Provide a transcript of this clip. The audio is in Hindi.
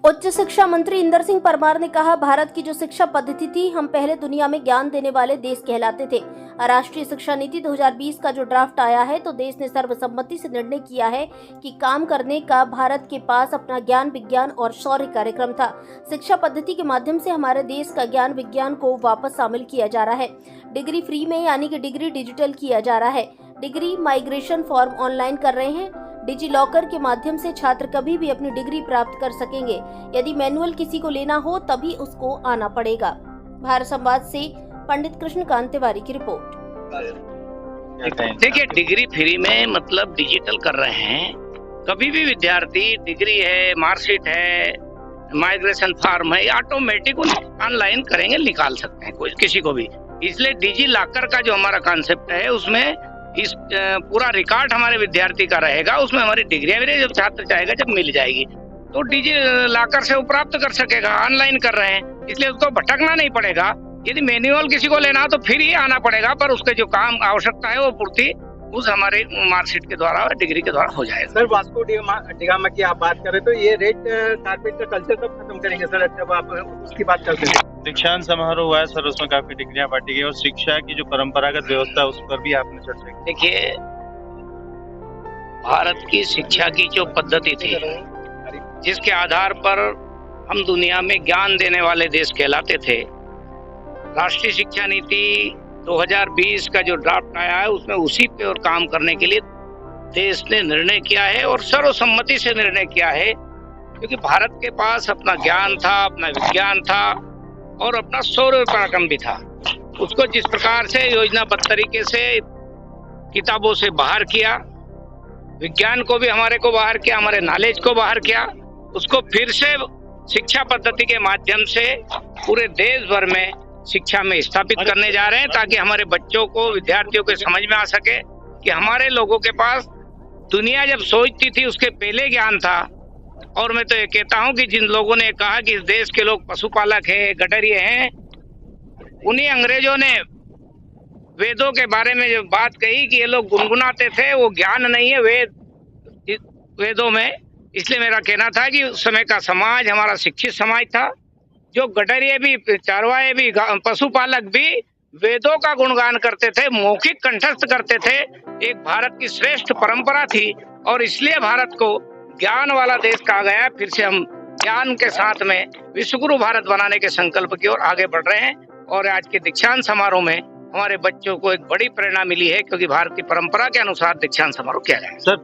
उच्च शिक्षा मंत्री इंदर सिंह परमार ने कहा, भारत की जो शिक्षा पद्धति थी, हम पहले दुनिया में ज्ञान देने वाले देश कहलाते थे। राष्ट्रीय शिक्षा नीति 2020 का जो ड्राफ्ट आया है तो देश ने सर्वसम्मति से निर्णय किया है कि काम करने का भारत के पास अपना ज्ञान विज्ञान और शौर्य कार्यक्रम था। शिक्षा पद्धति के माध्यम से हमारे देश का ज्ञान विज्ञान को वापस शामिल किया जा रहा है। डिग्री फ्री में यानी कि डिग्री डिजिटल किया जा रहा है। डिग्री माइग्रेशन फॉर्म ऑनलाइन कर रहे हैं। डिजी लॉकर के माध्यम से छात्र कभी भी अपनी डिग्री प्राप्त कर सकेंगे। यदि मैनुअल किसी को लेना हो तभी उसको आना पड़ेगा। भारत संवाद से पंडित कृष्णकांत तिवारी की रिपोर्ट। देखिए, डिग्री फ्री में मतलब डिजिटल कर रहे हैं। कभी भी विद्यार्थी डिग्री है, मार्कशीट है, माइग्रेशन फॉर्म है, ऑटोमेटिक ऑनलाइन करेंगे, निकाल सकते हैं कोई किसी को भी। इसलिए डिजी लॉकर का जो हमारा कॉन्सेप्ट है उसमें इस पूरा रिकॉर्ड हमारे विद्यार्थी का रहेगा। उसमें हमारी डिग्रियां भी जब छात्र चाहेगा जब मिल जाएगी तो डिजी लॉकर से वो प्राप्त कर सकेगा। ऑनलाइन कर रहे हैं इसलिए उसको भटकना नहीं पड़ेगा। यदि मैनुअल किसी को लेना तो फिर ही आना पड़ेगा, पर उसके जो काम आवश्यकता है वो पूर्ति उस हमारे मार्कशीट के द्वारा और डिग्री के द्वारा हो जाएगा। सर, वास्को डिगामा की आप बात करें तो ये रेड कारपेट का कल्चर कब खत्म करेंगे सर, जब आप उसकी बात करते हैं? दीक्षांत समारोह हुआ है सर, उसमें काफी डिग्रियां बांटी गई और शिक्षा की जो परंपरागत व्यवस्था है उस पर भी आपने चर्चा की। देखिए, भारत की शिक्षा की जो पद्धति थी जिसके आधार पर हम दुनिया में ज्ञान देने वाले देश कहलाते थे, राष्ट्रीय शिक्षा नीति 2020 का जो ड्राफ्ट आया है उसमें उसी पे और काम करने के लिए देश ने निर्णय किया है और सर्वसम्मति से निर्णय किया है, क्योंकि भारत के पास अपना ज्ञान था, अपना विज्ञान था और अपना शौर्य पराक्रम भी था। उसको जिस प्रकार से योजनाबद्ध तरीके से किताबों से बाहर किया, विज्ञान को भी हमारे को बाहर किया, हमारे नॉलेज को बाहर किया, उसको फिर से शिक्षा पद्धति के माध्यम से पूरे देश भर में शिक्षा में स्थापित करने जा रहे हैं, ताकि हमारे बच्चों को, विद्यार्थियों को समझ में आ सके कि हमारे लोगों के पास दुनिया जब सोचती थी उसके पहले ज्ञान था। और मैं तो ये कहता हूं कि जिन लोगों ने कहा कि इस देश के लोग पशुपालक हैं, गडरिये हैं, उन्हीं अंग्रेजों ने वेदों के बारे में जो बात कही कि ये लोग गुनगुनाते थे, वो ज्ञान नहीं है वेदों में। इसलिए मेरा कहना था कि उस समय का समाज हमारा शिक्षित समाज था, जो गडरिये भी, चारवाए भी, पशुपालक भी वेदों का गुणगान करते थे, मौखिक कंठस्थ करते थे। एक भारत की श्रेष्ठ परंपरा थी और इसलिए भारत को ज्ञान वाला देश कहा गया। फिर से हम ज्ञान के साथ में विश्वगुरु भारत बनाने के संकल्प की ओर आगे बढ़ रहे हैं और आज के दीक्षांत समारोह में हमारे बच्चों को एक बड़ी प्रेरणा मिली है, क्योंकि भारत की परंपरा के अनुसार दीक्षांत समारोह किया जाएगा। सर,